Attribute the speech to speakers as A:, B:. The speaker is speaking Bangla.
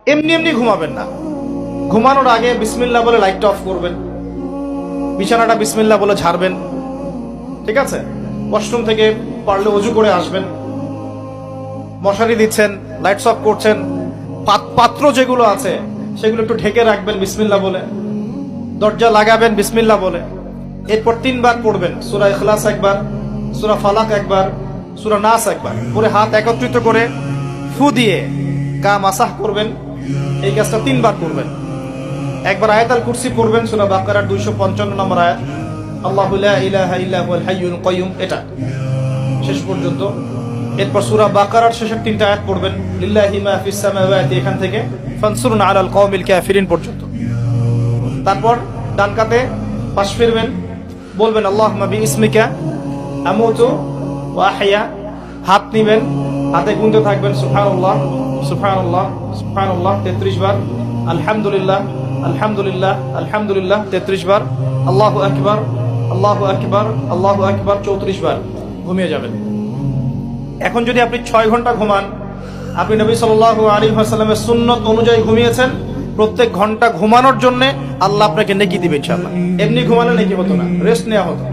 A: এমনি এমনি ঘুমাবেন না। ঘুমানোর আগে বিসমিল্লাহ বলে লাইটটা অফ করবেন, বিছানাটা বিসমিল্লাহ বলে ঝাড়বেন, ঠিক আছে? ওয়াশরুম থেকে পারলে অজু করে আসবেন, মশারি দিচ্ছেন, লাইটস অফ করছেন, পাত্র যেগুলো আছে সেগুলো একটু ঢেকে রাখবেন বিসমিল্লাহ বলে, দরজা লাগাবেন বিসমিল্লাহ বলে। এরপর 3 বার পড়বেন সূরা ইখলাস একবার, সূরা ফালাক একবার, সূরা নাস একবার, পরে হাত একত্রিত করে ফু দিয়ে গা মাসাহ করবেন। এই কাজটা 3 বার করবেন। একবার আয়াতুল কুরসি পড়বেন, সূরা বাকারার 255 নম্বর আয়াত, আল্লাহু লা ইলাহা ইল্লা হুয়াল হাইয়ুল কাইয়ুম, এটা শেষ পর্যন্ত। এরপর সূরা বাকারার শেষের 3টা আয়াত পড়বেন, লিল্লাহি মা ফিস সামাওয়াতি, এখান থেকে ফানসুরনা আলাল কওমিল কাফিরিন পর্যন্ত। তারপর ডান কাতে পাশ ফিরবেন, বলবেন আল্লাহুম্মা বিইসমিকা আমুতু ওয়া আহইয়া। হাত নিবেন, হাতে গুনতে থাকবেন সুবহানাল্লাহ সুবহানাল্লাহ সুবহানাল্লাহ 33 বার, আলহামদুলিল্লাহ আলহামদুলিল্লাহ আলহামদুলিল্লাহ 33 বার, আল্লাহু আকবার আল্লাহু আকবার আল্লাহু আকবার 34 বার। ঘুমিয়ে যাবেন। এখন যদি আপনি 6 ঘন্টা ঘুমান, আপনি নবী সাল্লাল্লাহু আলাইহি ওয়াসাল্লামের সুন্নত অনুযায়ী ঘুমিয়েছেন, প্রত্যেক ঘন্টা ঘুমানোর জন্য আল্লাহ আপনাকে নেকি দিবে ইনশাআল্লাহ। এমনি ঘুমালে নেকি হতো না, রেস্ট নেওয়া হতো।